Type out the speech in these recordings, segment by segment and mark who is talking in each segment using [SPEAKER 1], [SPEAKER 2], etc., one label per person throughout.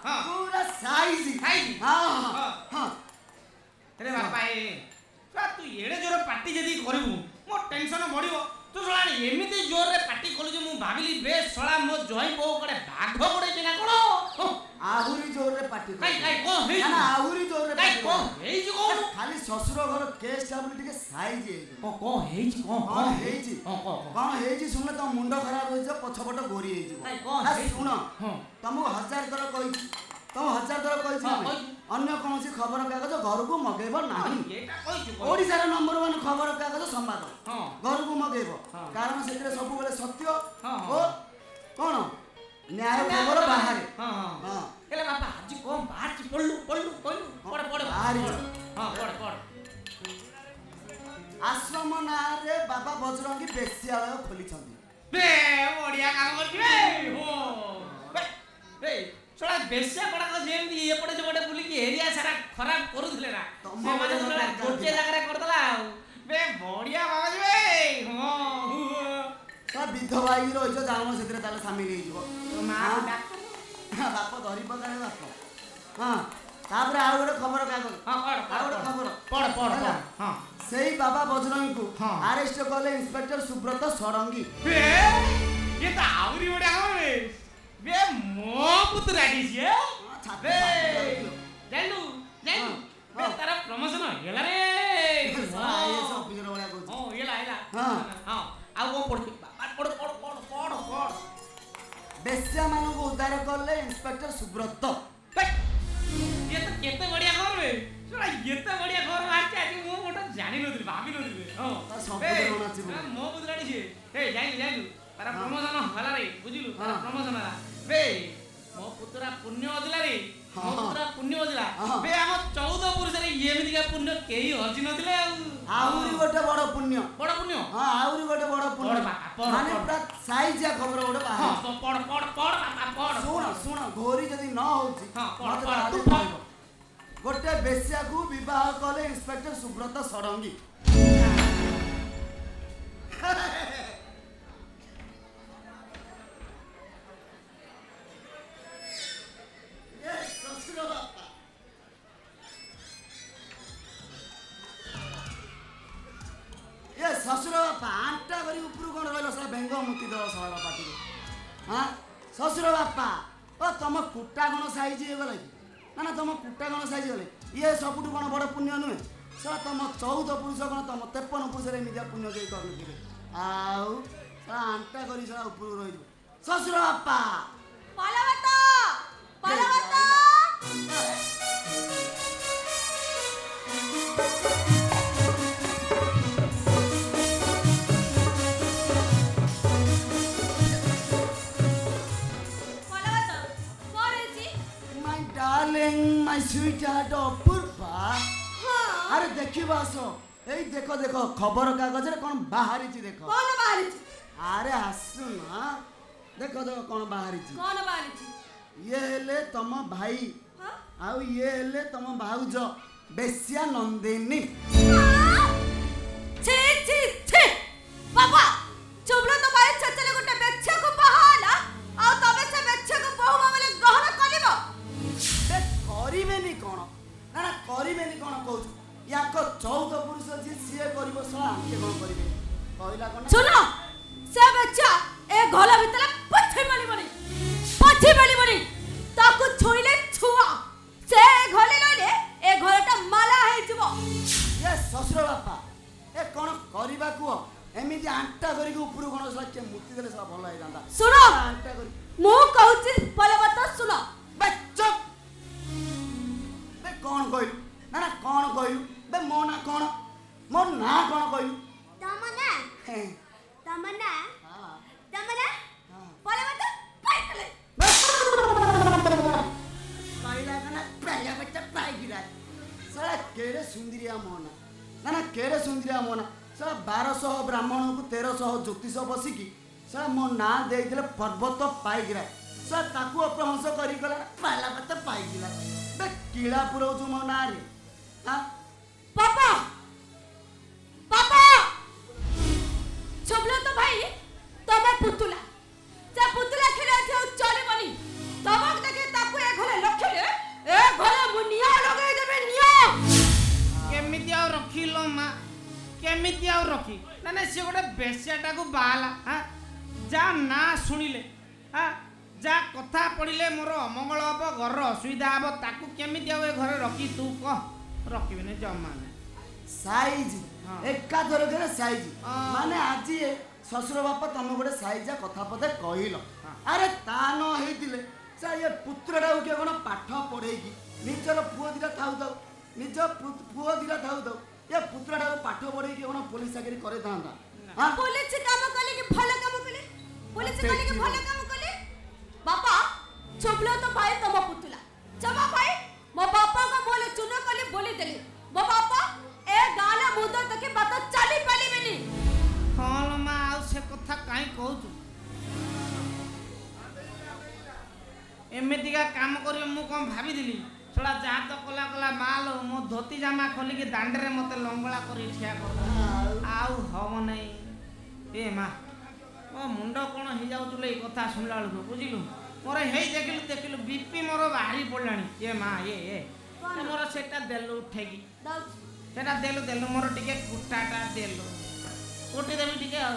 [SPEAKER 1] हां
[SPEAKER 2] पूरा size
[SPEAKER 1] size
[SPEAKER 2] हां हां
[SPEAKER 1] अरे बापा ए तू एड़े जोर पार्टी जदी करबू मो टेंशन बढ़िबो तू सळा एमिति जोर रे पार्टी कलु जे मु भाबिली बे सळा मो जई बो कड़े भाग पड़े छिना कोन
[SPEAKER 2] आहुरी जोर रे पार्टी
[SPEAKER 1] काई को हे
[SPEAKER 2] ना आहुरी जोर रे
[SPEAKER 1] काई को हेई जी को
[SPEAKER 2] खाली ससुर घर केस टा बोली के साइज
[SPEAKER 1] को हेई जी
[SPEAKER 2] कोन हेई जी
[SPEAKER 1] कोन
[SPEAKER 2] हेई जी सुनले तो मुंड खराब होई छ पछपट गोरी हेई जी
[SPEAKER 1] काई कोन
[SPEAKER 2] सुन तुमको 1000 थर कहि तुम 1000 थर कहि अन्य कौन सी खबर कागज घर को मगेब नहीं ओडिसा नंबर 1 खबर कागज संवाद घर को मगेब कारण से सब बेले सत्य ओ कौन न्याय खबर बाहर
[SPEAKER 1] हां एले बाबा आज को बाहर ची पड़लू पड़
[SPEAKER 2] बाहर
[SPEAKER 1] हां पड़
[SPEAKER 2] आश्रम ना रे बाबा बजरंगी बेस्यालय खोली छथि
[SPEAKER 1] बे बढ़िया काम करछी हो बे सोला बेस्या पड़ा को जेमती ए पड़े जे बुली की एरिया सारा खराब करूथले ना से माने सोला गोटे जगह कर दला बे बढ़िया बाबा जी बे हां
[SPEAKER 2] सब विधवा ही रही छ जानो सेतरे ताले शामिल हे जीवो
[SPEAKER 1] तो मां
[SPEAKER 2] बाप धरी पकाने बाप हां तापर आ गोटे खबर कागज
[SPEAKER 1] हां
[SPEAKER 2] आ गोटे खबर
[SPEAKER 1] पड़ हां
[SPEAKER 2] सेही बाबा बजरंगी को अरेस्ट कले इंस्पेक्टर सुब्रत षडंगी
[SPEAKER 1] बे ये तो आवरी बढ़िया काम रे बे मो पुत्र आडीसी बे जालू बे तारा प्रमोशन हेला रे
[SPEAKER 2] आईएएस ऑफिसर वाला को
[SPEAKER 1] ओ हेला हां आ वो पड़ पड़
[SPEAKER 2] बेस्या मानो को उद्धार करले इंस्पेक्टर सुब्रत
[SPEAKER 1] ये तो केते बढ़िया घर रे सोला येते बढ़िया घर मारछ आज मो मोटा जानि नथि भाबी नथि हां
[SPEAKER 2] संपूर्ण नाचिबो
[SPEAKER 1] मो पुत्र आडीसी हे जाइलु तारा प्रमोशन होला रे बुझिलु तारा प्रमोशन होला बे मो पुत्रा पुण्य अदिला रे मो पुत्रा पुण्य अदिला बे हम 14 पुरुष रे एमिति का पुण्य केही हजि नथिले
[SPEAKER 2] आउरी गोटे बड़ पुण्य हां आउरी गोटे बड़ पुण्य माने पूरा साइज या खबर गोटे बाहर
[SPEAKER 1] पड़
[SPEAKER 2] सुन घोरी जदी न होची मत गोटे बेस्या को विवाह कले इंस्पेक्टर सुब्रत षडंगी ये ससुर बापा आंटा करी ऊपर कोन रहलो साला बेंग मुक्ति दल साला पाटी हां ससुर बापा ओ तुम कुटा कोन साइज हे गले ना तुम कुटा कोन साइज गले ये सबुटु कोन बड़ पुण्य नुहे साला तुम 14 पुरुष कोन तुम 53 पुरुष रे मिदिया पुण्य के करनु आउ साला आंटा करी साला ऊपर रहि ससुर बापा पालावत darling my sweetheart Apurva अरे देखिबा सो एई देखो देखो खबर कागज रे कोन बाहरी छी देखो
[SPEAKER 3] कोन बाहरी छी
[SPEAKER 2] अरे हसु ना देखो देखो कोन बाहरी छी ये हेले तम भाई आउ ये हेले तम भाउज बेस्या नंदिनी
[SPEAKER 3] छी छी छी बाबा चुबलो तो भाई चचले गोटे बेच्छा को बहाला आ तबे से बेच्छा को बहु मामले गहन कलिबो
[SPEAKER 2] करिबेनी कोन ना करिबेनी कोन कहू याको 14 पुरुष जे सिए करबो सला के कोन करिबे कहला कोन
[SPEAKER 3] सुनो से बच्चा ए घोला भितरे पछे माली ताकू छोइले छुआ से घोले लले ए घोलटा माला हे जबो
[SPEAKER 2] ये ससुर बापा ए कोन करिबा को एमिति आंटा करी के ऊपर कोन सला के मुक्ति देले सला भलो हे जांदा
[SPEAKER 3] सुनो
[SPEAKER 2] आंटा करी
[SPEAKER 3] मु कहूची पलवत सुनो
[SPEAKER 2] बच्चो बे कोन कहलु ना कोन कहलु बे मो ना कोन कहलु
[SPEAKER 3] तमना
[SPEAKER 2] हे
[SPEAKER 3] तमना पलवत पाइले
[SPEAKER 2] कहला कना पहला बच्चा पाई गिरा साला केरे सुंदरिया मोना ना केरे सुंदरिया मोना साला 1200 ब्राह्मण को 1300 ज्योतिष बसिकी साला मो ना देइले पर्वत पाई गिरा साला ताकू अपहंस करी गला पहला बच्चा पाई गिरा बे कीड़ा पुरो जो मो ना रे हां
[SPEAKER 3] पापा छबलो तो भाई तबे पुतुला से पुतुला खेले थे चली बनी तबक देखे ताकू ए घरे
[SPEAKER 1] केमिति आउ रखी ना ना से गोटे बेश्याटा को बाला हां जा ना सुनिले हां जा कथा पड़िले मोर अमंगल हम घर असुविधा हम ताकू केमिति आउ ए घरे रखी तू कह रखिबे ने जमा ने
[SPEAKER 2] साइज एका थरके साइज माने आज ससुर बापा तुम गोटे साइजा कथा पदे कहल अरे ता न हेतिले सा ये पुत्रटा के कोन पाठ पढ़ेकी निजर पुओ दिटा थाउ थाउ निज पुओ दिटा थाउ थाउ ये पुत्रटा पाठ पढ़ेकी कोन पुलिस चाकरी करे थांदा हां
[SPEAKER 3] पुलिस काम कले कि भल काम कले पुलिस कले कि भल काम कले बापा चुपलो तो भाई तम पुतला जमा भाई मो बापा को बोले चुनो कले बोली देले मो बापा ए गाला मुदो तके बात चली पाली बेनी
[SPEAKER 1] कौन मा आउ से कथा काई कहू एमेतिका काम करियो मु कोन भाबी दिली छोड़ा जा तो कला कला माल मो धोती जामा खोली के दांडरे मते लंगळा करी ठिया कर आउ हम नै ए मा ओ मुंडो कोन हे जाउ तुले कथा सुनला लु बुझिलु मोर हे देखिलु बीपी मोर बाहरी पड़लानी ए मा ए मोर सेटा देलु उठेगी सेटा देलु मोर टिके कुटाटा देलु कोटी देबी टिके आ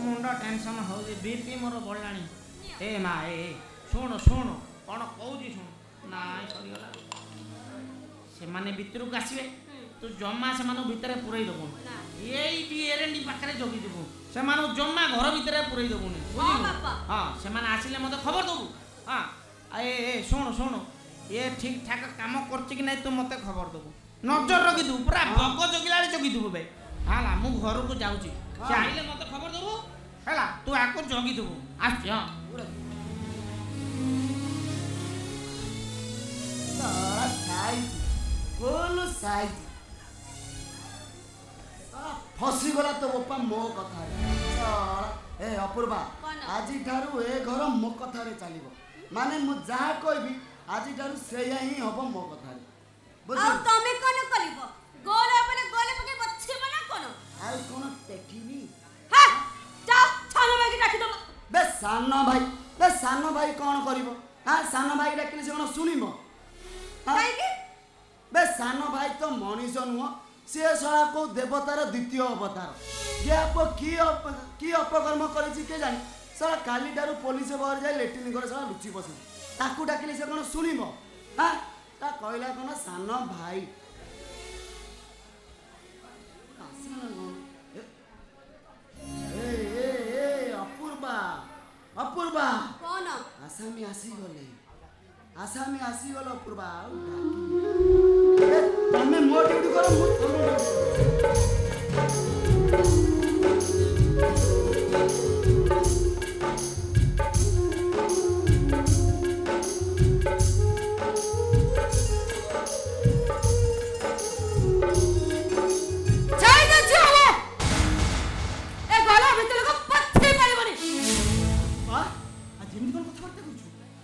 [SPEAKER 1] मुंडो टेंशन हो जे बीपी मोर बढ़लानी ए मा ए शुण कौन कौजी शुण ना सरीगला से माने भितर को आसबे तू जम्मा से मानो भितर पुरई दबो एई एरेंडी पाखरे जगी देबो से मानो जम्मा घर भितर पुरई दबोनी हां से माने आसिले मते खबर दबो हां ए शुण ये ठीक ठाक काम करछि कि नै तू मते खबर दबो नजर रखी दू पूरा बग जगिलाले जगी दबो बे हाला मु घर को जाउची से आइले मते खबर दबो हला तू आको जगी दबो आछ हां
[SPEAKER 2] साइज फसी गला तो बापा मो कथा ए अपूर्वा आज ठारू ए घर मो कथा रे चलिबो माने मु जहा कहबी आज ठारू सेया ही हबो मो कथा रे
[SPEAKER 3] आ तमे कोन कलिबो गोले पके बच्चे बना कोन
[SPEAKER 2] आ कोन टेकीबी
[SPEAKER 3] हां जा सानो भाई के डाकी दो
[SPEAKER 2] बे सानो भाई कोन करिवो हां सानो भाई डाकिले से कोन सुनिबो
[SPEAKER 3] काई के
[SPEAKER 2] बे सानो भाई तो मनीष नुह सी सला को देवतार द्वितीय अवतार ये आप की अपकर्म करिछि के जानी सला काली डारू पुलिस बाहर जाय लेटिन घर सला लुचि बसे ताकू डाकिले से कोन सुनिबो हां ता कहला कोन सानो भाई ए अपूर्वा
[SPEAKER 3] कोन
[SPEAKER 2] आसामी आसी गलो अपूर्वा तमे मो ड्यूटी करो मु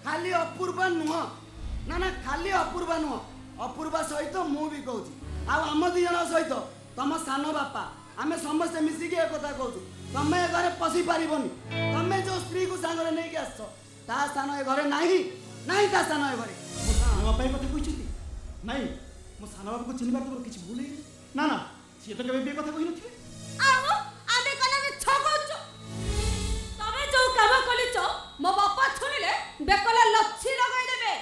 [SPEAKER 2] खाली अपूर्वा नुह ना खाली अपूर्वा नुह अपूर्वा सहित मु भी कहूँ आम दी जन सहित तुम सान बापा आम समस्ते मिसिकी एक कथा कहूँ तमें घरे पशि पारबनी तमें जो स्त्री को सांगे नहीं आस ता स्थान ए घरे नहीं नहीं ता स्थान ए घरे
[SPEAKER 4] मो बापा कथा कहते नहीं मो सान बापा को चिन्हबार तुम किसी भूल ना ना सी तो केबे कथा कहि नथिबे
[SPEAKER 3] आओ आमे कला में छगोच तमे जो काम कलिचो मो बापा छुनिले बेकला लच्छी लगाई देबे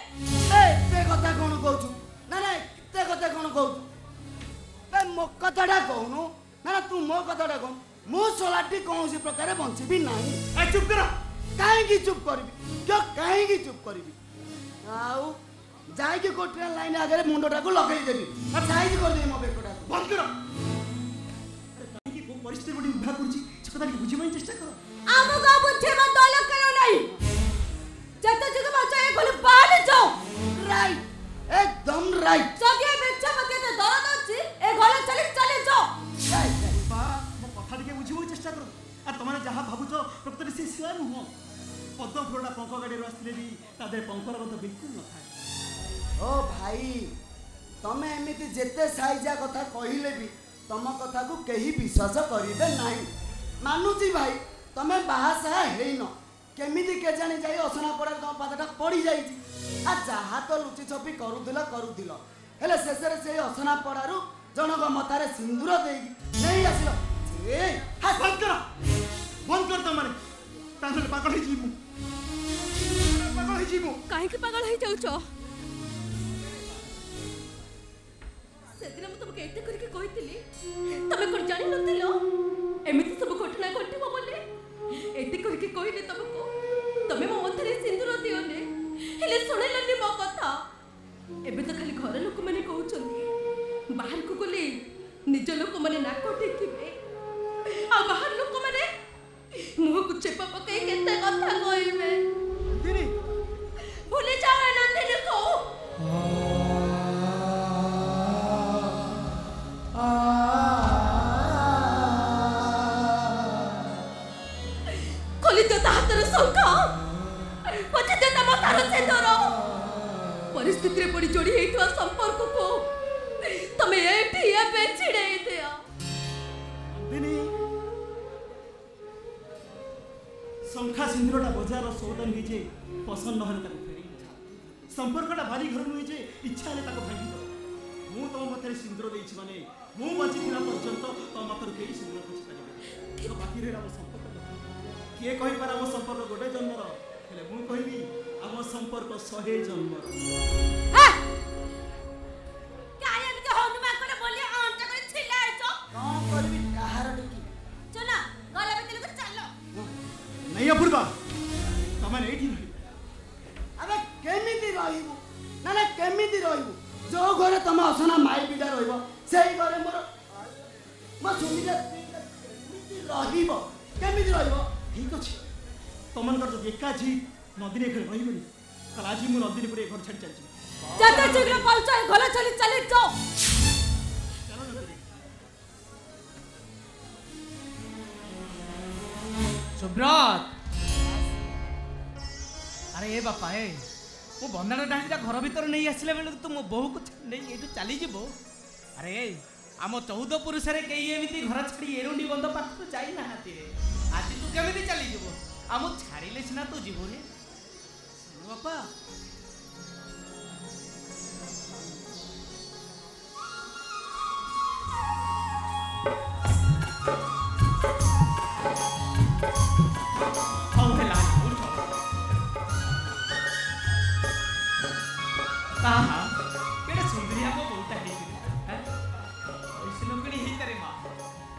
[SPEAKER 2] ए कथा कोन कहू ना ना ते कथा कोन कहू ए मो कथाटा कहूनु ना तू मो कथाटा कहू मु सोलाटी कौन सी प्रकार बंचीबी नहीं
[SPEAKER 4] ए चुप कर
[SPEAKER 2] कहीं चुप करबी क्यों कहीं चुप करबी आउ जाई के को ट्रेन लाइन आगे मुंडटा को लगेई देबी और साइज कर दे मो बेकोटा
[SPEAKER 4] बंद कर अरे कहीं की परिस्थिति बड़ी उभा करछि से कथा की बुझिबाई चेष्टा कर
[SPEAKER 3] आमु का बुद्धि में दल करो नहीं जत जग बच्चा एक बोले बाल जाओ
[SPEAKER 2] राइट एकदम राइट
[SPEAKER 3] सगे बेच्चा मते तो दरद अछि ए घरे चले जाओ
[SPEAKER 4] बा मो कथा के बुझिबाई चेष्टा कर आ तमाने जहा भाबुछो प्रकृति से सिया नुह पद्म फुलटा पंख गाड़ी आसले भी तादे पंखर गंध बिल्कुल न थाए
[SPEAKER 2] ओ भाई तमे एमिति जेते साइजा कथा कहिले भी तम कथा को केही विश्वास करिबे नाही मानुची भाई तमे बाहासा हेइन केमिति के जानि जाई असना पड़ा तम पादटा पड़ी जाईची आ जहा तो लुचि छपी करूदिल हेले शेषरे से असना पड़ारू जनक मतारे सिंदूर देई नहीं ଆସିଲ ଏ ହାସ
[SPEAKER 4] ବନ୍ଦ କର ତମେ ତାହେଲେ ପାଗଳ ହେଇଯିବି ମୁଁ
[SPEAKER 3] କାହିଁକି ପାଗଳ ହେଇଯାଉଛ? ସେଦିନ ମୁଁ ତମକୁ ଏତେ କରିକି କହିଥିଲି, ତମେ କଣ ଜାଣିନଥିଲ ଏମିତି ସବୁ ଘଟଣା ଘଟିବ ବୋଲି? ଏତେ କରିକି କହିଲି ତମକୁ, ତମେ ମୋ ମଥାରେ ସିନ୍ଦୁର ଦିଅନି, ହେଲେ ଶୁଣିଲନି ମୋ କଥା। ଏବେ ତ ଖାଲି ଘର ଲୋକମାନେ କହୁଛନ୍ତି, ବାହାରକୁ ଗଲେ ନିଜ ଲୋକମାନେ ନାକ ଟେକିବେ, ଆଉ ବାହାର ଲୋକମାନେ ମୁହଁକୁ ଚେପ ପକେଇ କେତେ କଥା କହିବେ। ଭୁଲି ଯାଅ ଏ ନନ୍ଦିନୀକୁ। ଖୋଲିଦିଅ ତା ହାତର ଶଙ୍ଖ, ପୋଛିଦିଅ ତା ମଥାର ସିନ୍ଦୁର। ପରିସ୍ଥିତିରେ ପଡ଼ି ଯୋଡ଼ି ହେଇଥିବା ସମ୍ପର୍କକୁ ତମେ ଏଠି ଏବେ ଛିଡ଼େଇ ଦିଅ।
[SPEAKER 4] ଶଙ୍ଖା ସିନ୍ଦୁରଟା ବଜାର ସୌଦା ନୁହେଁ ଯେ ପସନ୍ଦ ନହେଲେ ତାକୁ ଫେରି ସମ୍ପର୍କଟା ଭାରି ଘର ନୁହେଁ ଯେ ଇଚ୍ଛା ହେଲେ ତାକୁ ଭାଙ୍ଗିବ। ମୁଁ ତମ ମତରେ ସିନ୍ଦୁର ଦେଇଛି ମାନେ ମୁଁ ବଞ୍ଚିଥିବା ପର୍ଯ୍ୟନ୍ତ ତମ ମତରୁ କେହି ସିନ୍ଦୁର ପୋଛି ପାରିବେ। ବାକିରେ ଆମ ସମ୍ପର୍କ କିଏ କହିପାରେ ଆମ ସମ୍ପର୍କ ଗୋଟେ ଜନ୍ମର, ହେଲେ ମୁଁ କହିବି ଆମ ସମ୍ପର୍କ 100 ଜନ୍ମର। नहीं अपूर्वा तमें एठी रही
[SPEAKER 2] अबे केमिति रहिबु ना ना केमिति रहिबु जो घरे तम असना माई बिदा रहिबो सेही घरे मोर म सुमिरा केमिति रहिबो
[SPEAKER 4] ठीक अछि तमन कर जो एका जी नदीरे घर रहिबनी कल आज मु नदीरे पुरे घर छाड़ी चलछि
[SPEAKER 3] जाता शीघ्र पहुंचो घरे चली जाओ।
[SPEAKER 1] सुब्रत अरे ए बापा ए मो बंदाण डांडीटा घर भीतर नहीं आसला बेलू तू मो बहु को नहीं ये चली जीवो। अरे आम 14 पुरुष कई एमती घर छाड़ी एरुंडी बंद पाख जाई ना आज तू केमी चली जीवो आम छाड़िले सीना तू जीवनी बापा।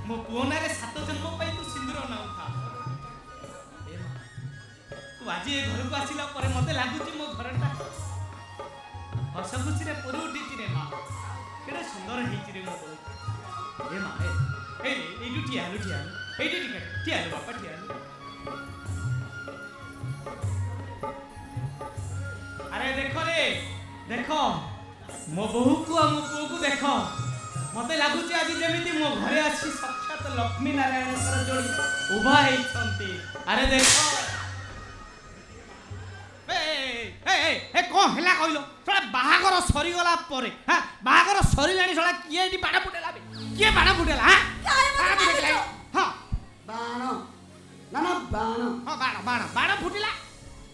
[SPEAKER 1] मो पुओना रे 7 जन्म पाई तू सिंदूर ना उठा ए मां तू आज ए घर को आसिला परे मते लागुची मो घरटा हस खुशी रे पुरी उठीची रे मां केडे सुंदर हेची रे मो ए मां ए एडू ठिया एडू ठिया बापा ठिया अरे देखो मो बहू को आ मो पुओ को देखो मते लागुची आज जेमिति मो घरे आसी साक्षात लक्ष्मी नारायण सर जोड़ी उभा हेछंती। अरे देखो ए कोन हला कहिलो थोड़ा बाहागर सरी गला परे हां बाहागर सरीलानी थोड़ा किए एटी बाड़ा फुटेला बे किए बाड़ा फुटेला हां बाड़ा फुटेला हां
[SPEAKER 2] बाण ना ना बाण
[SPEAKER 1] हां बाड़ा फुटेला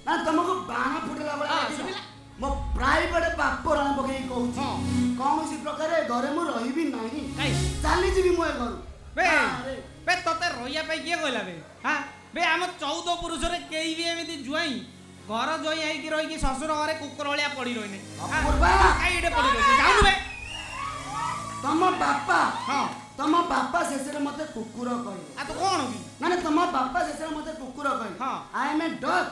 [SPEAKER 2] ना तुमको बाण फुटेला बड़ा सुनिला मो प्राइवेट बाप राण पकई कहू कौन सी प्रकार घरे मु रहिबी नाही चली जीवी मो घर
[SPEAKER 1] बे तते रोया पे किए कहला बे हां बे हम 14 पुरुष रे केई भी एमिति जुआई घर जोई आई की रही की ससुर घरे कुकुर भलिया पड़ी रहिने
[SPEAKER 2] अपूर्वा
[SPEAKER 1] काई एडे पड़ी रहि जाऊ बे
[SPEAKER 2] तम बापा शेषरे मते कुकुर कहि
[SPEAKER 1] आ तो कोन की
[SPEAKER 2] माने तम बापा शेषरे मते कुकुर कहि आई एम ए डॉग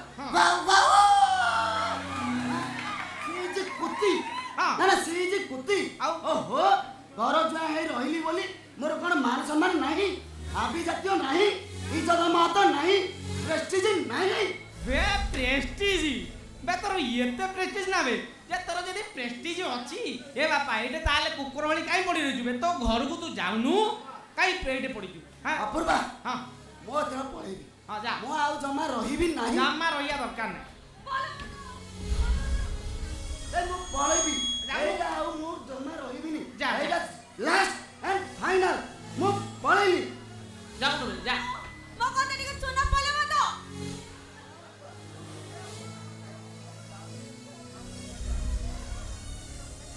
[SPEAKER 2] कुत्ती ना ना सीजी कुत्ती ओहो घर जुआ है रहिली बोली मोर कोन मान सम्मान नाही आबी जातियो नाही इज्जत महत नाही प्रेस्टीज नाही
[SPEAKER 1] बे प्रेस्टीज बे तोर येते प्रेस्टीज ना बे जे तोर जदी प्रेस्टीज अछि ए बापा एटे ताले कुकुर वाली काई पड़ी रहि जुबे तो घर को तू जाउनु काई पेटे पड़ी जु हां
[SPEAKER 2] अपूर्वा हां मो तेरा पळेबी
[SPEAKER 1] हां जा
[SPEAKER 2] मो आउ जमा रहिबी नाही
[SPEAKER 1] जमा रहिया दरकार नै
[SPEAKER 2] ए मो पळेबी एटा आउ मो जमा रहिबी नी
[SPEAKER 1] जा
[SPEAKER 2] एटा लास्ट एंड फाइनल मो पळेली
[SPEAKER 1] जा जा
[SPEAKER 3] मो कोते टिके चुना पले मत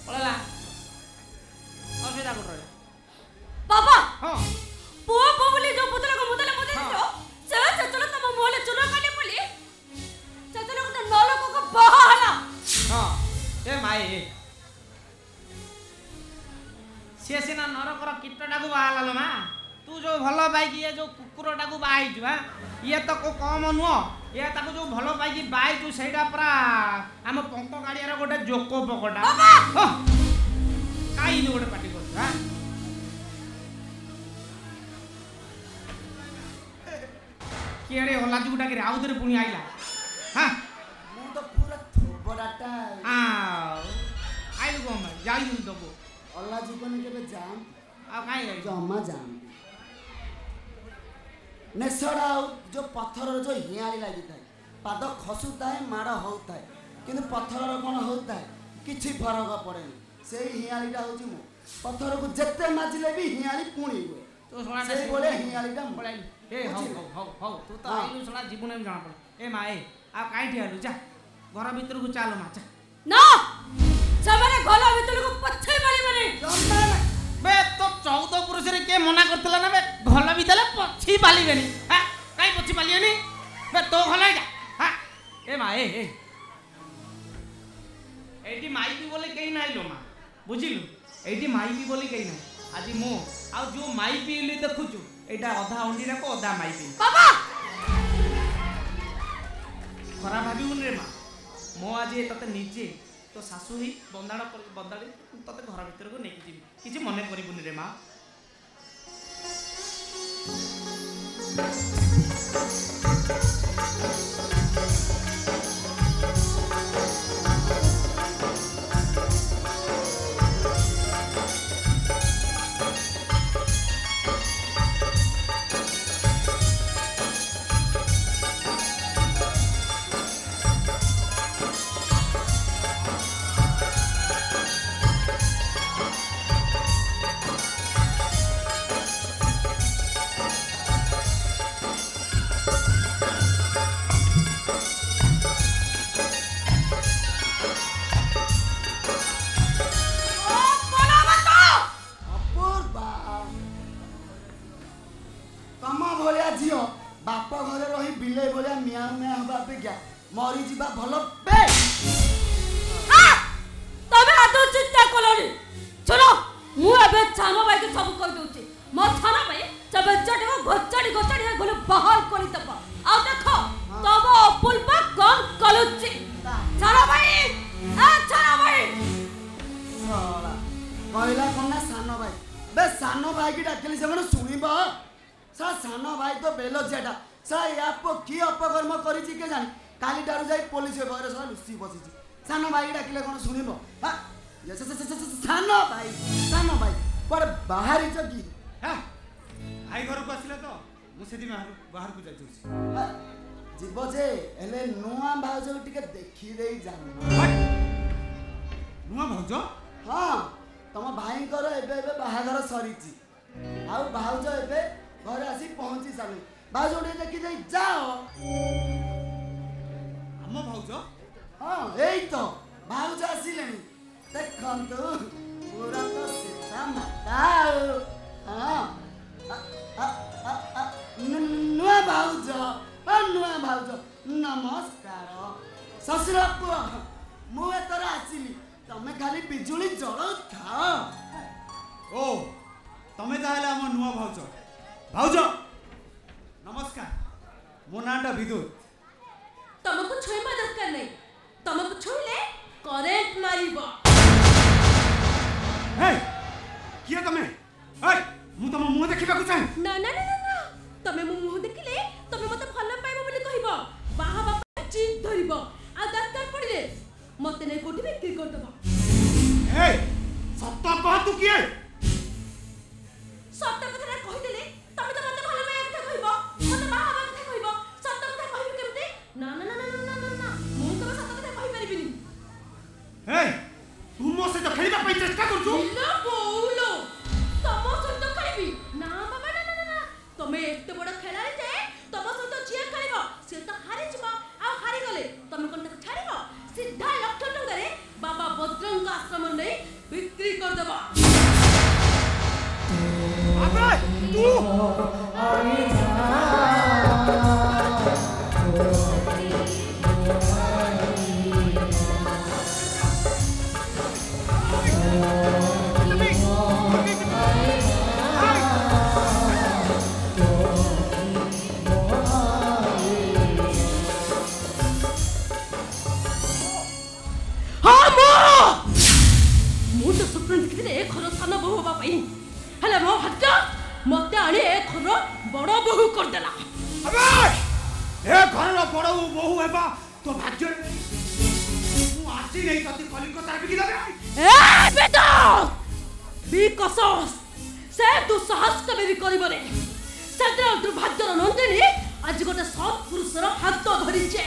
[SPEAKER 1] पळला असुविधा कर रे
[SPEAKER 3] बाबा
[SPEAKER 1] हां माए सी सीना नरकर कीटटा को बाहर मा तू जो भल पाई ये जो कुकुरटा को बाहर ये तो को कम नुह ये ताको जो भल पाई बाहर सेटा पूरा आम पंक गाड़ियार गोटे जोक पकटा कहीं गोटे पार्टी कर किए हला जुटा कि आउ थे पुणी आईला हाँ
[SPEAKER 2] ମୁଁ ତ ପୁରା ଥୋବରାଟା
[SPEAKER 1] आइलु कौन भाई जाई दबो
[SPEAKER 2] ଅଲା ଜୀବନ କେବେ ଯାଆନ୍ତି
[SPEAKER 1] आ काई
[SPEAKER 2] ଜମା ଯାଆନ୍ତି ନେସଡ଼ା ଆଉ ଯୋଉ ପଥରର ଯୋଉ ହିଆଳି ଲାଗିଥାଏ ପାଦ ଖସୁଥାଏ ମାଡ଼ ହଉଥାଏ କିନ୍ତୁ ପଥରର କ'ଣ ହଉଥାଏ କିଛି ଫରକ ପଡ଼େନି ସେଇ ହିଆଳିଟା ହେଉଛି ମୁଁ ପଥରକୁ ଯେତେ ମାଜିଲେ ବି ହିଆଳି ପୁଣି ହୁଏ
[SPEAKER 1] तो सोना
[SPEAKER 2] ସେଇଭଳିଆ ହିଆଳିଟା ମୁଁ
[SPEAKER 1] पड़ाई ए हौ तू तो आइलु सोना जीवन में जाना पड़े ए माए आ काई ठियालु जा घर भीतर को चालो मा जा
[SPEAKER 3] ना जबरे घोला भीतर को पछे मारी मारी
[SPEAKER 1] बे तो 14 पुरुष रे के मना करतला ना बे घोला भीतर पछी पाली बेनी हां काई पछी पालियनी बे तो घोला जा हां ए माए ए एटी माई भी बोले कहीं नाही लो मा बुझिलु एटी माई भी बोले कहीं नाही आज मो आ जो माई पीली देखुचु एटा अधा अंडी रे को अधा माई पी
[SPEAKER 3] बाबा
[SPEAKER 1] खरा भाबिउन रे मा मो आज तते निजे तो सासु ही बंदाड़ी तते घर भीतर को नेकी जीवी किछि मने करिबुनी रे मा
[SPEAKER 2] मरी जीवा भलो बे
[SPEAKER 3] तबे आदो चिंता कोलोनी चलो मु एबे छानो भाई के सब कह दोची मो छानो भाई जब जटे गोचड़ी गोले बहाल करी तब आ देखो तब अपुलपा कम कलुची छानो भाई आ छानो भाई
[SPEAKER 2] साला कहला कोना सानो भाई बे सानो भाई की डाकली से मन सुनिबो सा सानो भाई तो बेलो जेटा सा यापो की अपकर्म करिछि के जानी काली डारू जाई पुलिस घरे सा लुसी बसिछि सानो भाई डाकिले कोन सुनिबो हां सानो भाई पर बाहरी जगी
[SPEAKER 4] हां आई घर को आसिला तो मु सेदी बाहर को जाई छी
[SPEAKER 2] जीव जे एले नुआ भाउज टिके देखि देई जानी
[SPEAKER 4] नुआ भाउज
[SPEAKER 2] हां तम भाई कर एबे बाहागर सरीछि आ भाउज एबे घर आसी पहुंची साले भाउज उठे देखि देई जाओ
[SPEAKER 4] हम भाउज
[SPEAKER 2] हां एई तो भाउज आसिलेनी देखंतु पूरा तो सीधा माता हां नुआ भाउज नमस्कार ससुर पुआ मु एतर आसिली तमे खाली बिजुली जळ था
[SPEAKER 4] ओ तमे ताहले हम नुआ भाउज नमस्कार मो नाटा विद्युत
[SPEAKER 3] तुमको छुईबा दरकार नहीं तुमको छुईले करेंट मारिबो
[SPEAKER 4] हे किया तमे ए मु तम मुंह देखिबा को चाहे
[SPEAKER 3] ना ना ना ना तमे मु मुंह देखिले तमे मते भल पाइबो बोली कहिबो बाहा बापा जीत धरिबो आ दरकार पड़िले मते नै कोठी बिक्री कर दबो
[SPEAKER 4] ए सत्ता कह तू किए
[SPEAKER 3] सत्ता कथा ना कहि देले तमे तो मते भल पाइबा कथा कहिबो मते बाहा बापा कथा कहिबो सत्ता कथा कहिबो केमते ना ना ना ना ना ना मु तो सत्ता कथा कहि परिबिनी
[SPEAKER 4] ए तू मो से तो खेलिबा पई चेष्टा करछु
[SPEAKER 3] इल्ला बोलो तमो सहित खेलिबी ना बाबा ना ना ना तमे एते बड़ खेलाड़ी जे तमो सहित जिया खेलिबो से तो हारि जिवो आ हारि गले तमे कोन तक छाड़िबो सीधा लक्ष टंका रे बाबा बद्रंग आश्रम नै बिक्री कर देबो
[SPEAKER 4] अबे तू
[SPEAKER 3] पाई हेले मो भाग्य मते आनी ए घर बड़ बहु कर देला
[SPEAKER 5] अबे ए घर बड़ बहु हेबा तो भाग्य मु आसी नहीं तती कलिकता बिकी दबे
[SPEAKER 3] ए बेटा बिकसस से तू साहस कबे भी करबरे सदर दुर्भाग्यर नंदिनी आज गोटे सब पुरुषर हाथ धरिछे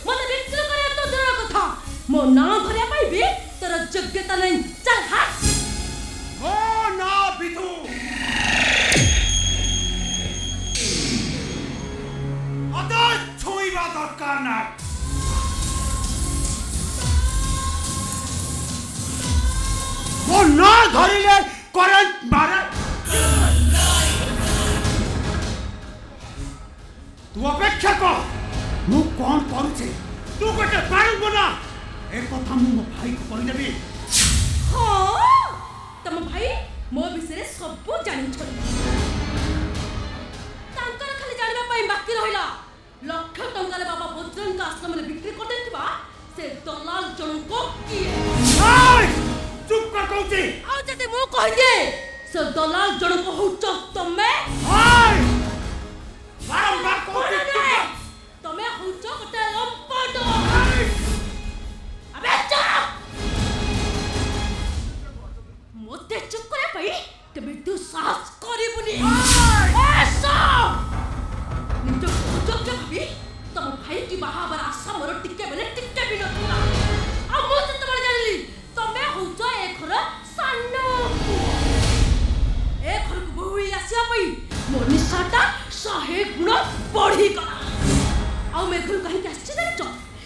[SPEAKER 3] मते बिक्री करे तो दूर कथा मो ना धरिया पाइबी तोर योग्यता नहीं चल हाथ
[SPEAKER 5] ओ ना बितु अदा छोईबा दरकार ना मो ना धरिले करंट मारे तू अपेक्षा कर मु कौन करूचे तू गोटे पारंग ना एक कथा मु मो भाई को कहि देबी
[SPEAKER 3] हां तम भाई मो विषय सब जानि छ तांकर खाली जानिबा पई बाकी रहिला लक्ष टंकार बाबा बजरंग आश्रम रे बिक्री कर देतिबा से दलाल जन को किए
[SPEAKER 5] ओय चुप कर कहूची
[SPEAKER 3] आ जते मो कहि से दलाल जन को होच तमे
[SPEAKER 5] ओय बारंबार कहूची
[SPEAKER 3] तमे होच गोटे लंपट अबे चुप मोते चुप करे पई तबे तू साहस करिबुनी ऐसा निज खोजक भाबी तम भाई की बाहाबर आशा मोर टिके बेले टिके भी नथुला आ मो त तमर जानली तमे होच ए घर सानो ए घर को बहुई आसिया पई मोर निशाटा 100 गुण बढ़ी गला आ मे घर कहि के आछि जानिच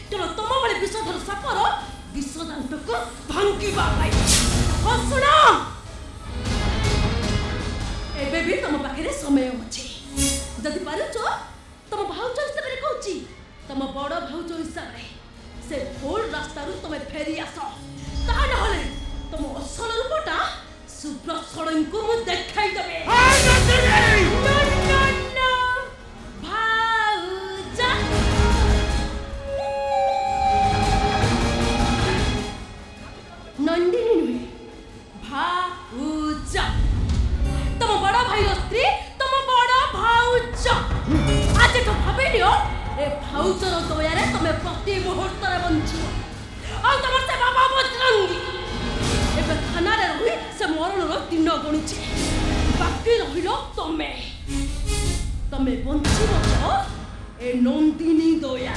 [SPEAKER 3] केवल तम बळे विषधर सापर विषदांत को भांगीबा पाई सुना एबे भी तम पाखरे समय अछि जदि पारुचो तम भाउच हिसाब रे कहूची तम बड़ भाउच हिसाब रे से भोल रास्ता रु तमे फेरी आसो ता नहले तम असल रूपटा सुब्र सड़न को मु देखाई देबे नो भाउजा नंदिनी नुहे भाउजा तम बड़ा भाई स्त्री तम बड़ा भाउज आज तो भाबे लियो ए भाउजर दयारे तमे प्रति मुहूर्त रे बंची आ तमर से बाबा बजरंगी एबे खाना रे रही से मरण रो दिन गणुची बाकी रहिलो तमे तमे बंची तो ए नंदिनी दया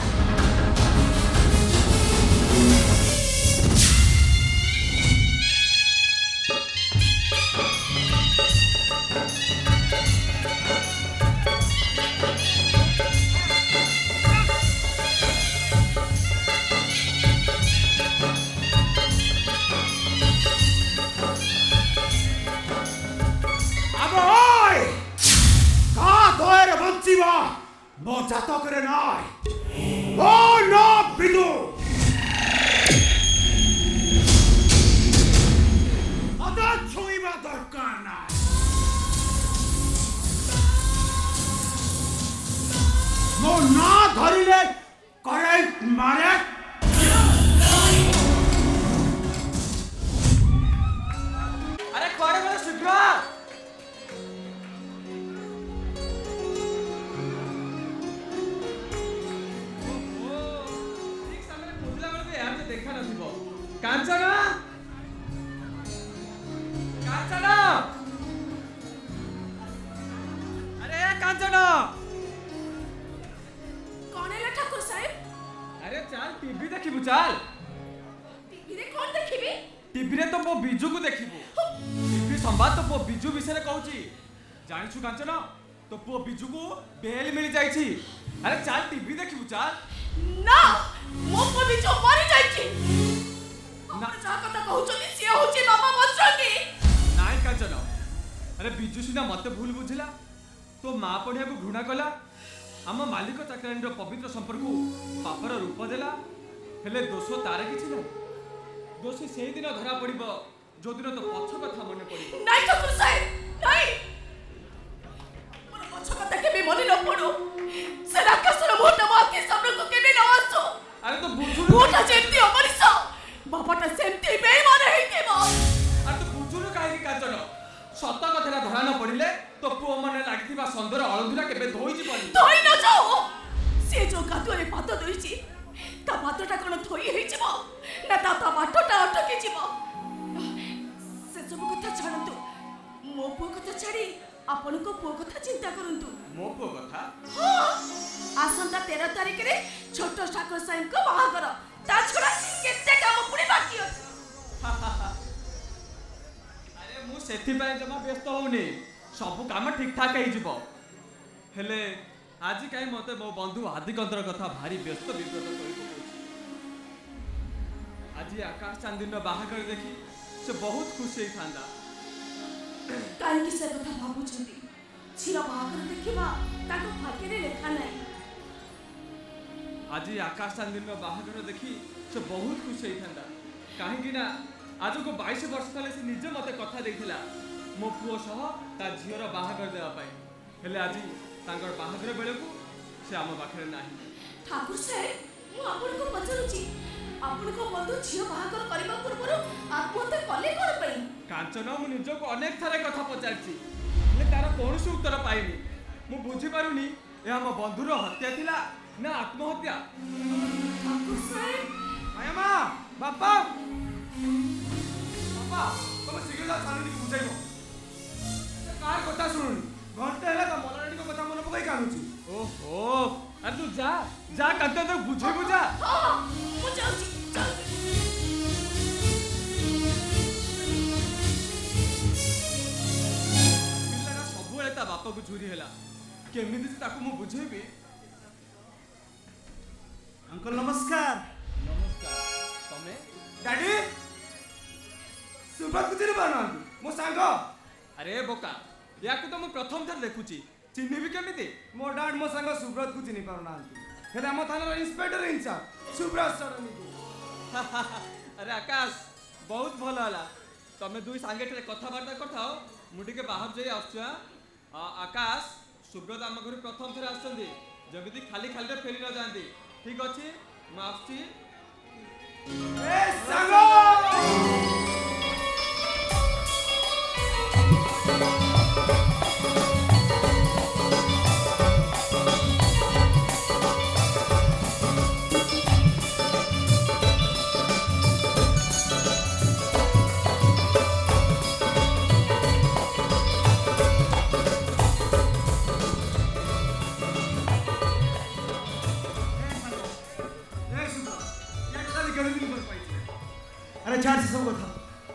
[SPEAKER 5] मो जातक रे नाय ओ नो बिदु अदा छुईबा दरकार नाय मो ना धरिले करेंट मारे
[SPEAKER 1] अरे कोड़े बोले शीघ्र कांचन कांचन अरे कांचन
[SPEAKER 3] कौन है ठाकुर साहेब
[SPEAKER 1] अरे चल टीवी देखिबु चल
[SPEAKER 3] टीवी रे कौन देखिबी
[SPEAKER 1] टीवी रे तो मो बिजू को देखिबु टीवी संवाद तो मो बिजू विषय रे कहूची जानिछु कांचन तो पो बिजू को बेल मिल जाईची अरे चल टीवी देखिबु चल
[SPEAKER 3] ना मो पो बिजू मरि जाईची ना जा कथा कहउचनी से होची बाबा बजरंगी
[SPEAKER 1] नाइ कांचन अरे बिजू सिना मते भूल बुझिला तो मां पढ़िया को घृणा कला आम मालिक चाकरानी पवित्र संपर्क पापर रूप देला हेले दोष तार किछि नै दोषी सेही दिन धरा पड़िबो जो दिन तो पछ कथा मने पड़िबो
[SPEAKER 3] नहीं ठाकुर साहेब नहीं मोर पछ कथा के भी मने न पड़ो से राक्षसर मोटा माके सामने को के भी न आसो
[SPEAKER 1] अरे तो बुझु
[SPEAKER 3] मोटा जेंती अमरिस बाबाटा सेंती बेईमान है के बा
[SPEAKER 1] अरे तो बुझु काहे कांचन
[SPEAKER 6] जणा न पड़िले तो पुओ मने लागिथिबा सुंदर अलंधुरा केबे धोई जीवनी
[SPEAKER 3] धोई न जाओ से जो कादुरे पाद देइछि ता पादटा कोन धोई हेइ जिवो ना ता बाटटा अटकी जिवो से सब कथा छाड़ंतु मो पुओ कथा छाड़ी आपण को पुओ कथा चिंता करंतु
[SPEAKER 6] मो पुओ कथा
[SPEAKER 3] आसंता 13 तारिख रे छोटो ठाकुर साईं को बाहागर ता छड़ा केते काम पुणी बाकी अछि
[SPEAKER 6] अरे मु सेथि पय जमा व्यस्त होउनी सब काम ठीक ठाक हे जिवो हेले आज काई मते मो बंधु आदिकंतर कथा भारी व्यस्त विव्रत करि पकौछि आज आकाश चांदिन बाहागर देखि से बहुत खुशी थांदा
[SPEAKER 3] काई कि से कथा भाबु छथि छिरा बाहागर देखिबा ताको भाग्य रे लेखा नै
[SPEAKER 6] आज आकाश चांदिन बाहागर देखि से बहुत खुशी थांदा काहे कि ना आज को 22 वर्ष तले से निजे मते कथा देथिला मो पुओ सह ता झियर बाहागर देवा पाए हेले आज तांगर बाहागर बेले को से हम पाखरे नाही
[SPEAKER 3] ठाकुर साहेब मु आपन को पचरुची आपन को बंधु झियो बाहागर करबा पूर्व आत्महत्या कले कोन पई
[SPEAKER 6] कांचन मु निजो को अनेक थारे कथा पचारची ले तार कोनसु उत्तर पाइनी मु बुझी पारुनी ए हम बंधुर हत्या थिला ना आत्महत्या
[SPEAKER 3] ठाकुर साहेब
[SPEAKER 6] आयमा बापा बापा तुम शीघ्र जा सानी को बुझाइबो कार कथा सुनुनी घंटे होला त मलाडी को कथा मन पकाई कानुची ओहो अरे तू जा जा कांचन तो बुझे बुझा
[SPEAKER 3] हां मु जाउची
[SPEAKER 6] पिल्लारा सब बेले ता बापा को चोरी हैला केमिति से ताको मु बुझेबी
[SPEAKER 4] अंकल नमस्कार
[SPEAKER 6] नमस्कार तमे
[SPEAKER 5] डैडी सुब्रत कुछ नहीं बना मो सांग
[SPEAKER 6] अरे बोका याकु तो मु प्रथम थर देखुची चिन्हिबी केमिति
[SPEAKER 5] मो डाड मो सांग सुब्रत कुछ नहीं पारना हेले हम थाना इंस्पेक्टर इंचार्ज सुब्रत सरनी
[SPEAKER 6] अरे आकाश बहुत भल हला तमे दुई सांगे टे कथा बार्ता करथाओ मु टिके बाहर जाई आछुआ आकाश सुब्रत आम घर प्रथम थर आछंदी जमिति खाली खाली रे फेरी न जांती ठीक अछि म आछी
[SPEAKER 5] ए सांग
[SPEAKER 4] अरे छाड़ से सब कथा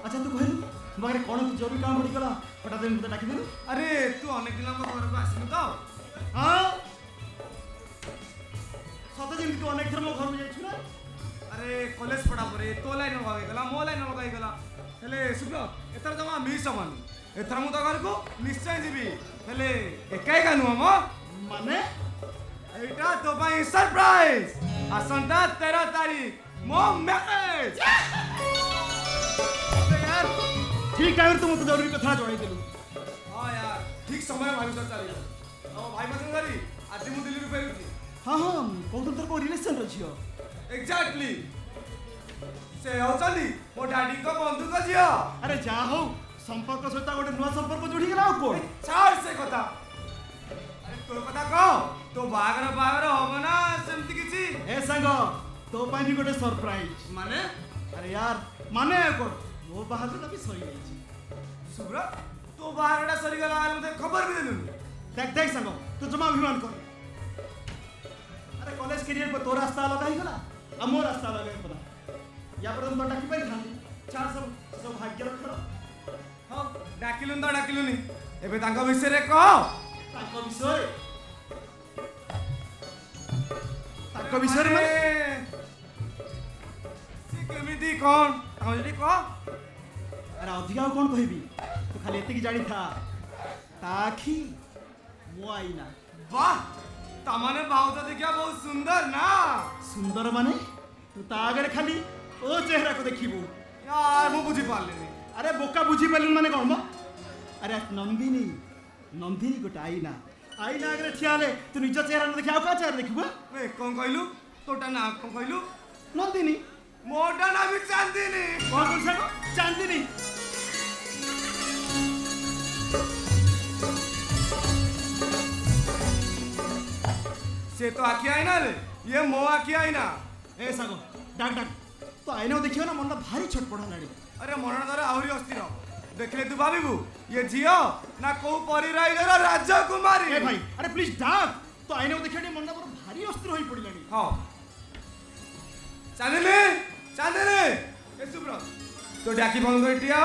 [SPEAKER 4] अच्छा तू कहलु मगरे कोन जरूरी काम पड़ी गला हटा दे मते डाकी देलु
[SPEAKER 5] अरे तू अनेक दिन हम घर को आसिनु तो
[SPEAKER 4] हां सते जेंति तू अनेक थर मो घर में जाइछु ना
[SPEAKER 5] अरे कॉलेज पढ़ा परे तो लाइन लगाई गला मो लाइन लगाई गला हेले सुब्रत एतर जमा मिस हमन एतर मु तो घर को निश्चय जीबी हेले एकाई कानु हम
[SPEAKER 4] माने
[SPEAKER 5] एटा तो भाई सरप्राइज आसंता 13 तारीख मो मैरिज
[SPEAKER 4] यार ठीक टाइम तुम तो जरूरी कथा जणाई देलु
[SPEAKER 5] हां यार ठीक समय भाई सर चली ओ भाई मसन गरी आज मु दिल्ली रु फेरुची
[SPEAKER 4] हां हां बहुत तर को रिलेशन रछियो
[SPEAKER 5] एग्जैक्टली से हो चली मो डैडी को बंधु को जियो
[SPEAKER 4] अरे जा हो संपर्क सहित गोटे नुआ संपर्क जोड़ी गेला कोन
[SPEAKER 5] छाड़ से कथा अरे तो कथा कहो तो बागर होबो ना सेमति किछि
[SPEAKER 4] ए संग तो पाई भी गोटे सरप्राइज
[SPEAKER 5] माने
[SPEAKER 4] अरे यार माने को मो बाहागर भी सही जाई छी
[SPEAKER 5] सुब्रत तो बागरटा सरी गला मुझे खबर भी देलु
[SPEAKER 4] देख देख संग तू जमा अभिमान कर अरे कॉलेज करियर पर तो रास्ता अलग ही गला आ मो रास्ता अलग है पता या पर तुम तो डाकी पाई थांदी चार सब भाग्य रखरो
[SPEAKER 5] हां डाकिलुन तो डाकिलुनी एबे तांका विषय रे कहो
[SPEAKER 4] ताको विषय माने
[SPEAKER 5] से केमिति कोन ताऊ जदी कह
[SPEAKER 4] अरे अधिका कौन कहबी तू खाली एते की जानी था ताखी मो आईना
[SPEAKER 5] वाह तमाने बाउता देखिया बहुत सुंदर ना
[SPEAKER 4] सुंदर माने तू ता आगे खाली ओ चेहरा को देखिबू
[SPEAKER 5] यार मु बुझी पारलेनी
[SPEAKER 4] अरे बोका बुझी पालिन माने कोन म अरे नंदिनी नंदिनी गोटे आईना आईना आगे ठियाले तू निज चेहरा न देखि आउ का चेहरा देखिबू
[SPEAKER 5] ए कोन कहलु तोटा ना कोन कहलु
[SPEAKER 4] नंदिनी
[SPEAKER 5] मोटा ना भी चांदनी
[SPEAKER 4] कौन बोल सको चांदनी
[SPEAKER 5] से तो आखि आईना ले ये मो आखि आईना
[SPEAKER 4] ए सागो डाक डाक तो आईना देखियो ना मन भारी छटपट हलाड़ी
[SPEAKER 5] अरे मन दर आहुरी अस्थिर देखले तू भाबिबू ये झियो ना को परिराइगर राजकुमारी
[SPEAKER 4] ए भाई अरे प्लीज डाक तो आईना देखियो मन भारी अस्थिर होई पड़िलानी
[SPEAKER 5] हां चांदनी ए सुब्रत तो डाकी बंद कर दिया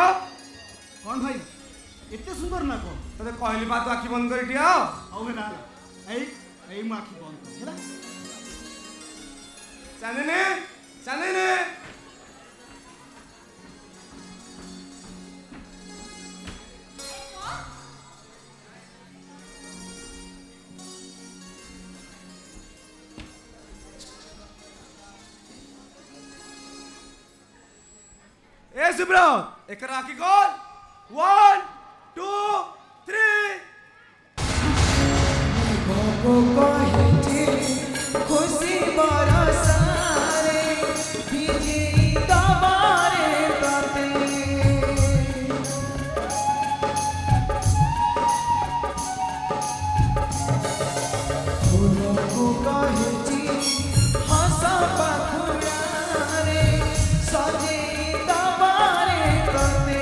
[SPEAKER 4] कौन भाई इतने सुंदर ना कौन
[SPEAKER 5] तो कहली बात आखि बंद कर दिया
[SPEAKER 4] आउ ना ए मु आखि बंद कर हैला
[SPEAKER 5] चांदनी ए सुब्रत एक राखी कॉल 1 2 3
[SPEAKER 7] खुशी बरसारे भिजी तबारे प्रति फूलों कहिची हंस पखुरारे सजे तबारे प्रति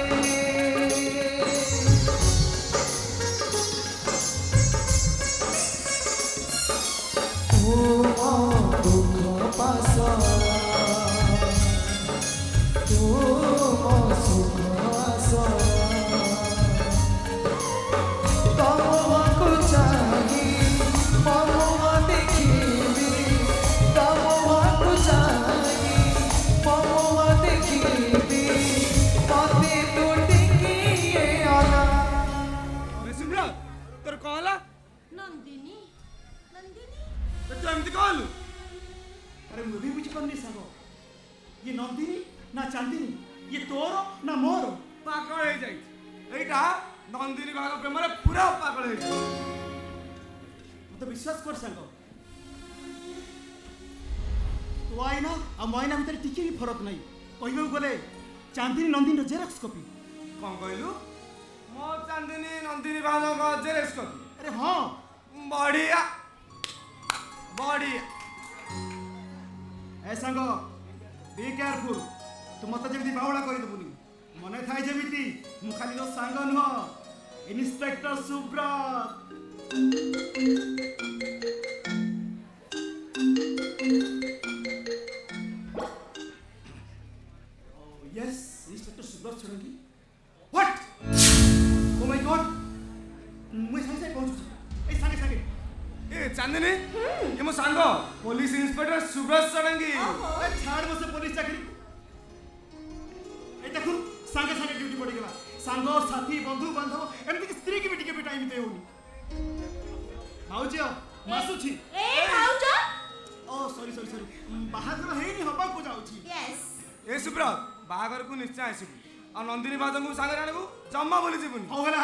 [SPEAKER 4] अरे मैं भी बुझी पन्नी सागो ये नंदिनी ना चांदिनी ये तोर ना मोर
[SPEAKER 5] पागल हो जाई एटा नंदिनी भाग प्रेम रे पूरा पागल हो जाई
[SPEAKER 4] तो विश्वास कर सागो तो आईना आ मोइना भीतर टिके भी फरक नहीं कहबे गले चांदिनी नंदिनी जेरक्स कॉपी
[SPEAKER 5] कौन कहलु मो चांदिनी नंदिनी भाग का जेरक्स कॉपी
[SPEAKER 4] अरे हां
[SPEAKER 5] बढ़िया
[SPEAKER 4] ए सांग बी केयरफुल तू मत जमी बावड़ा कर देबुनी मने थाई जेमिति मु खाली तो सांग नुह inspector Subrata yes inspector Subrata छोड़ेगी व्हाट ओ माय गॉड मैं सही पहुंचू ए सांगे सांगे
[SPEAKER 5] ए चांदनी ये मो सांग पुलिस इंस्पेक्टर सुब्रत सड़ंगी
[SPEAKER 4] ए छाड़ मसे पुलिस चाकरी ए देखु सांगे सांगे ड्यूटी पड़ गेला सांग साथी बंधु बांधव एमती की स्त्री की बेटी के टाइम दे होनी भाऊजी मासुची
[SPEAKER 3] ए भाऊजा
[SPEAKER 4] ओ सॉरी बाहागर हेनी हबा को जाउची
[SPEAKER 3] यस
[SPEAKER 5] ए सुब्रत बाहागर को निश्चय आसीबू आ नंदिनी बाजन को सांगे आनबू जम्मा बोली जीबुनी
[SPEAKER 4] हो गेला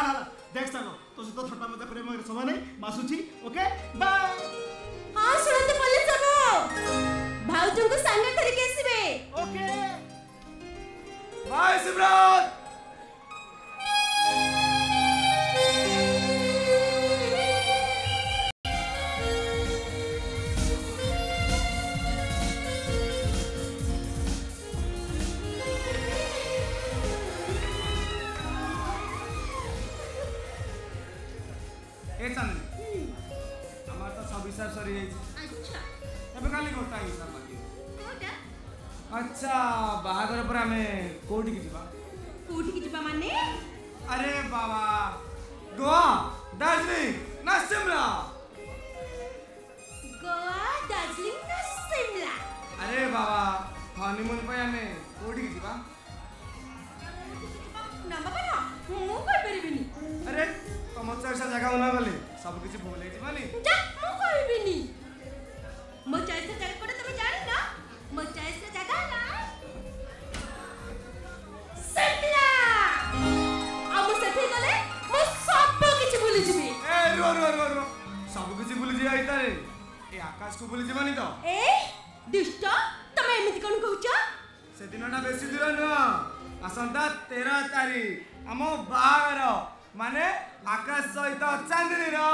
[SPEAKER 4] देख सांग तो सतो थट्टा मजा करे मगर समय नहीं मासुची ओके बाय
[SPEAKER 3] हां सुनते पुलिस सब भाऊजों को संग करके आसीबे
[SPEAKER 4] ओके
[SPEAKER 5] बाय सुब्रत ए चांदनी हमार तो सब हिसाब सरी जाई
[SPEAKER 3] अच्छा
[SPEAKER 5] तबे खाली गोटा हिसाब बाकी
[SPEAKER 3] कोटा
[SPEAKER 5] अच्छा बाहागर पर हमें कोठी की जीवा
[SPEAKER 3] कोठी की जीवा माने
[SPEAKER 5] अरे बाबा गोवा दार्जिलिंग ना शिमला
[SPEAKER 3] गोवा दार्जिलिंग ना शिमला
[SPEAKER 5] अरे बाबा हनीमून पे हमें कोठी की जीवा
[SPEAKER 3] ना बाबा ना मु कर परिबिनी
[SPEAKER 5] अरे तुम चर्चा जगह होना गले सब किसी भूल जाई मानी
[SPEAKER 3] जा मु करबिनी मो चॉइस से जगह कोटा तुम जानी ना मो चॉइस से जगह ना शिमला अब सेठी गले मो सब किछि भूली जिबी
[SPEAKER 5] ए रो सब किसी भूल जाई तारे ए आकाश को भूल जीवानी तो
[SPEAKER 3] ए दुष्ट तमे एमिति कोन कहूछ
[SPEAKER 5] से दिनटा बेसी दूर न आसंता 13 तारीख आम बाहागर माने आकाश सहित चांदनी रो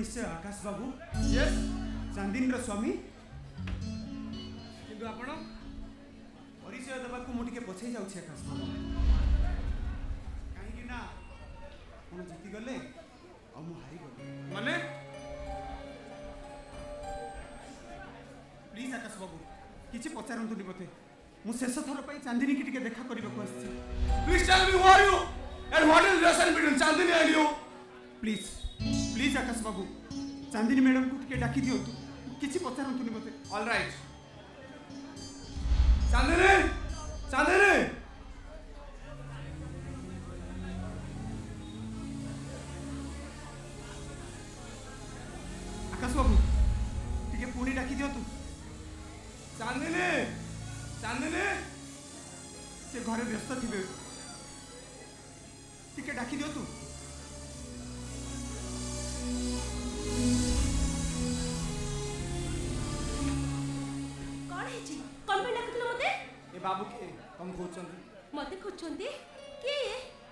[SPEAKER 4] निश्चय आकाश बाबू
[SPEAKER 5] यस
[SPEAKER 4] चांदिनीर स्वामी
[SPEAKER 5] किंतु आपण
[SPEAKER 4] परिचय देवाक मुझे पछे जाऊँ आकाश बाबू कहीं ना हम जीतीगले और मु हारीगली
[SPEAKER 5] माने
[SPEAKER 4] प्लीज आकाश बाबू किसी पचारतुनि मत मु शेष थर पर चांदिनी की देखा करने को
[SPEAKER 5] please tell me who are you and what is relation between Chandni and you
[SPEAKER 4] please please Akash बाबू चांदिनी मैडम को टिके डाकी दियो किसी पचारतुनि मत
[SPEAKER 5] ऑलराइट चांदनी चांदनी
[SPEAKER 4] आकाश बाबू टिके पुणी डाकी दियो
[SPEAKER 5] चांदनी चांदनी
[SPEAKER 4] से घरे व्यस्त थे टिके डाकी दियो
[SPEAKER 3] कौन है जी कौन पे डाकुथिलो मते
[SPEAKER 5] ए बाबू के कम खोजछन
[SPEAKER 3] मते खोजछंती के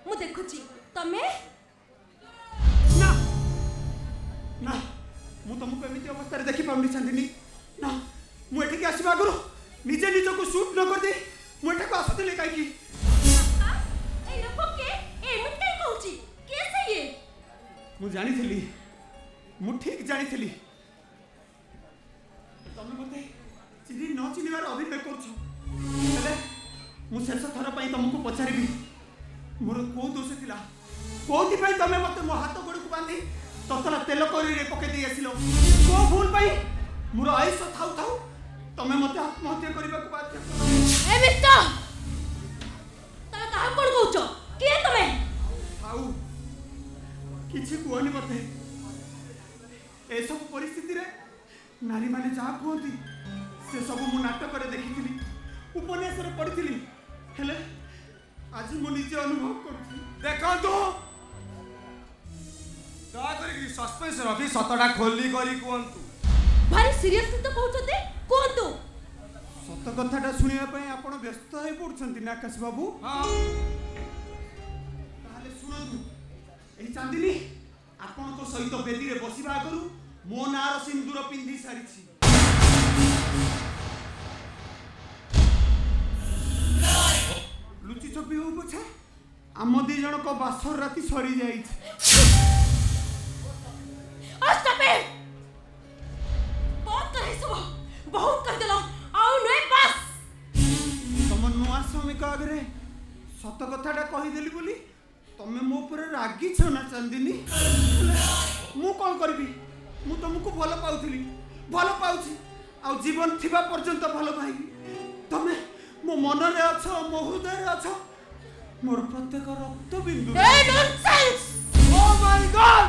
[SPEAKER 3] मु देखुची तमे
[SPEAKER 4] ना ना मु तुमको एमती अवस्था देखी पाऊनी चांदिनी ना मु एठिक आसवा आगु निजे निजको शूट न कर दे मु एठाको आसुतले काई
[SPEAKER 3] ए लोक के ए मुते कहूची के से ये
[SPEAKER 4] मु जानी थली मु ठीक जानी थली तमे मते चिनी न चिनिवार अभिनय करछो हेले मु शेष थर पई तुमको पछारिबी मोर को दोष थिला कोथि पई तमे मते मो हाथ गोड़ को बांधी ततला तेल करी रे पके दे आसिलो को भूल पई मोर आयुष थाउ थाउ तमे मते आत्महत्या करबा को बाध्य
[SPEAKER 3] ए मिस्टर तमे कहा कोन कहूचो के तमे
[SPEAKER 4] थाउ किछि कोनी मते ए सब परिस्थिति रे नारी माने जा कहती से सब मु नाटक रे देखिथिली उपन्यास रे पढिथिली हेले आज मु निजे अनुभव करूछी
[SPEAKER 5] देखंतु दया करी सस्पेंस रखी सतटा खोली करी कहंतु
[SPEAKER 3] भारी सीरियसली तो कहउछते कोंतु
[SPEAKER 4] सत कथाटा सुनिया पई आपण व्यस्त होई पडछंती ना आकाश बाबू
[SPEAKER 5] हां
[SPEAKER 4] ताले सुनंतु एही चांदिनी आपनको सहित बेदी रे बसिबा करू मो नार सिंदूर पिंधी सारिछि लुचि छपी हो पछे आम दी जण को बासर राती सरी जाई
[SPEAKER 3] स्टॉप इट बहुत कर सब बहुत कर देलो आउ नय बस
[SPEAKER 4] तम नुआ श्रमिक आगरे सत कथाटा कहि देली बोली तमे मो ऊपर रागी छ ना चांदिनी मु कोन करबी मु तुमको भलो पाउथिली भलो पाउछि आ जीवन थिबा पर्यंत भलो पाइबी तमे मो मन रे अछ मो हृदय रे अछ मोर प्रत्येक रक्त बिंदु
[SPEAKER 3] ए नॉनसेंस
[SPEAKER 5] ओ माय गॉड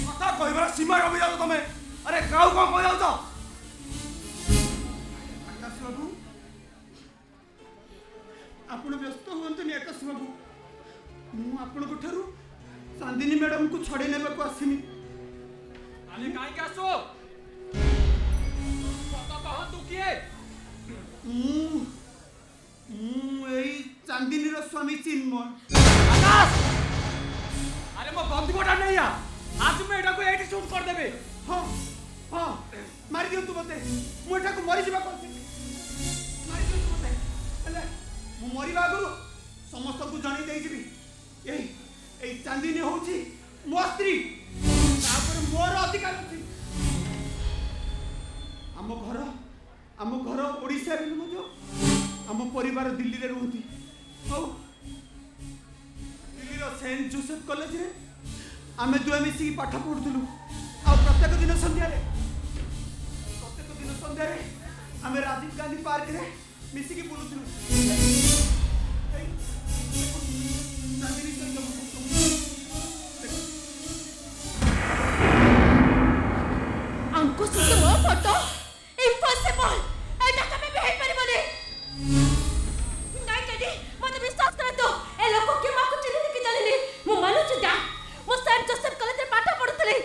[SPEAKER 5] कथा कहबा सीमा रबि जाओ तमे अरे काऊ कोन कह जाओ तो
[SPEAKER 4] आकाश बाबू आपण व्यस्त हुअंतनी आकाश बाबू मु आपण को ठारू चांदिनी मैडम को छड़े नेबा को आसिनी
[SPEAKER 6] आले काई का सो कत कह तू किए
[SPEAKER 4] एई चांदिनी रो स्वामी चिन्मय
[SPEAKER 6] आकाश अरे मो बंदी कोटा नहीं आ आज मैं एटा को एटी शूट कर देबे
[SPEAKER 4] हाँ हाँ मारी दियो तू मते मु एटा को मरी जिबा करछि मारी दियो तू मते हेले मु मरिबा आगु समस्त को जणी देई जिबी एई चांदिनी होछि मो स्त्री तापर मोर अधिकार अछि आम घर ओडिसा रे मजो आम परिवार दिल्ली रे रहती औ दिल्ली रो सेंट जोसेफ कॉलेज रे आमे दुए मिसी पाठ पढुथलु आ प्रत्येक दिन संध्या रे आमे राजीव गांधी पार्क रे मिसी की बुलुथलु चांदिनी संग
[SPEAKER 3] अंको सुतो मो फोटो इम्पॉसिबल एटा कमे भी हेई परिबने नाइ टेडी मते विश्वास कर दो ए लोक के माको चिन्हि कि जानिनी मो मानु छु मो सेंट जोसेफ कॉलेज रे पाठ पढुतले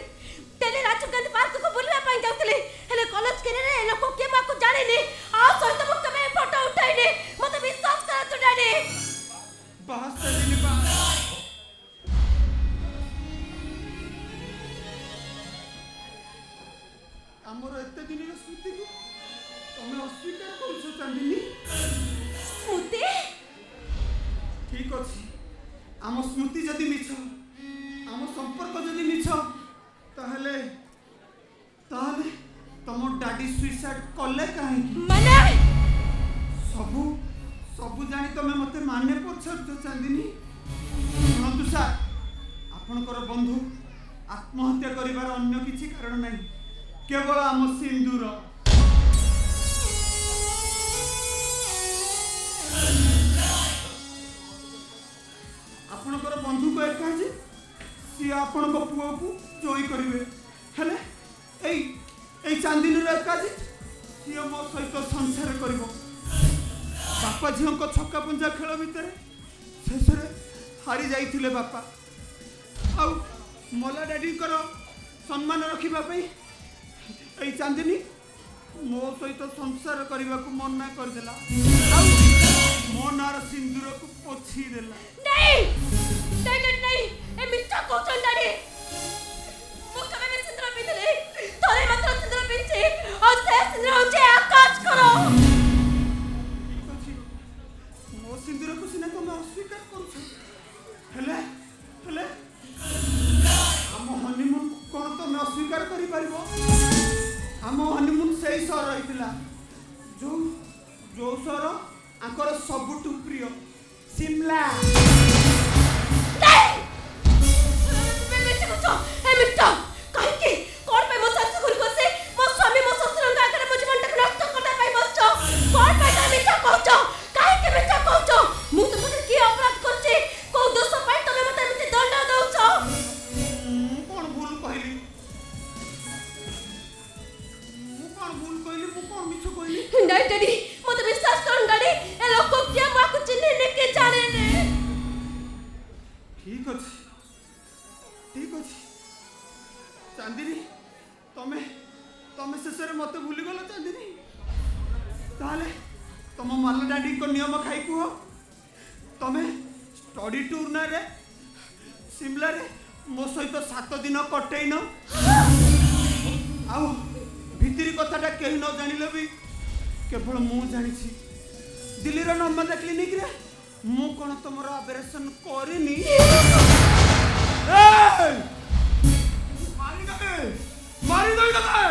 [SPEAKER 3] टेली राजीव गांधी पार्क को बुलिया पाई जाउतले हेले कॉलेज के रे ए लोक के माको जानिनी आ सहित मु कमे फोटो उठाइनी मते विश्वास कर तू डैडी
[SPEAKER 4] बस चांदिनी बा आमर एत दिन स्मृति को तुम अस्वीकार कर चांदिनी
[SPEAKER 3] स्मृति
[SPEAKER 4] ठीक अच्छे आम स्मृति जदि मिछ आम संपर्क जदि मिछ ताहले ताहले तुम डाडी सुइसाइड कले कहीं
[SPEAKER 3] माने
[SPEAKER 4] सबू सबू जानी तुम मते माने पछर चांदिनी शुणु सार आपणकर बंधु आत्महत्या करिवार अन्य किछि कारण नहीं केवल आम सिंदूर आपणकर बंधु को एका जे सी आपण को पुओ को जोई करिवे हेले एई चांदिनी रे एका जे सी मो सहित संसार करिवो बापा झियो को छक्का पंजा खेल भितर शेषरे हारी जाइथिले बापा आउ मला डैडी कर सम्मान रखिबा पई एई चांदिनी मो सहित संसार करबा को मना कर देला आउ मो नार सिंदूर को पोछी देला
[SPEAKER 3] नहीं ए मिठा कोचन डाडी मु कबे भी सिंदूर पिंधले तोरे मात्र सिंदूर पिंचे और से सिंदूर होचे आकाश करो
[SPEAKER 4] मो सिंदूर को सिना तुम अस्वीकार करू हेले हेले आम हनीमून कौन तुम अस्वीकार करि परिबो आम हनीमून सेही सर रहितला जो जो सर आंकर सबुटु प्रिय शिमला चांदिनी तमे तमे शेषे मत भूली गल चांदिनी ताले तुम माला डाडी को नियम खाई कुह तमे स्टडी टूर ना रे शिमला रे मो सहित 7 दिन कटेइन आउ भितरी कथाटा केही न जानिले भी केवल मु जानिछि दिल्ली रो नर्मदा क्लिनिक रे मु कोन तमरो ऑपरेशन करिनी मारी दई गले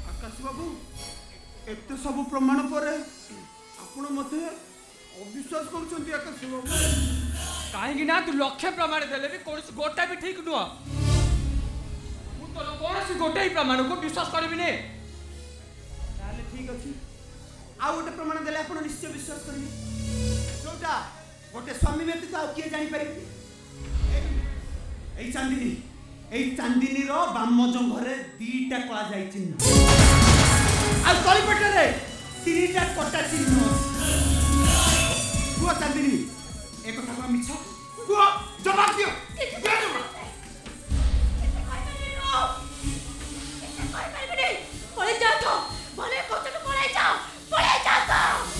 [SPEAKER 4] आकाश बाबू एते सब प्रमाण पर आपण मते अविश्वास करूछंती आकाश बाबू
[SPEAKER 6] काहेकि ना तू लक्ष्य प्रमाण देले भी कोन गोटा भी ठीक नुह मु तो कोन से गोटा ही प्रमाण को विश्वास करबी ने
[SPEAKER 4] ताले ठीक अछि आ गोटे प्रमाण देले आपण निश्चय विश्वास करिवे जोटा गोटे स्वामी व्यतीत आ किए जानि परिबे एई चांदिनी चांदिनी रो बामज घरे 2टा कला जाई चिन्ह आ तली पेटे रे 3टा कटा चिन्ह को चांदिनी एक कथा को मिछ को जवाब दियो दे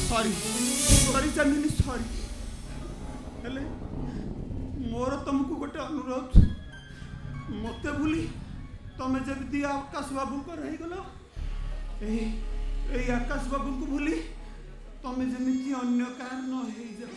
[SPEAKER 4] सॉरी सॉरी चांदिनी सॉरी हेले मोर तुमको गोटे अनुरोध मते भूली तमे जब आकाश बाबू को रही गलो ए आकाश बाबू को भूली तमे जमिति अन्य कारण हे जा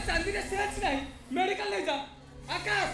[SPEAKER 6] चांदी ने सेंस नहीं मेडिकल ले जा आकाश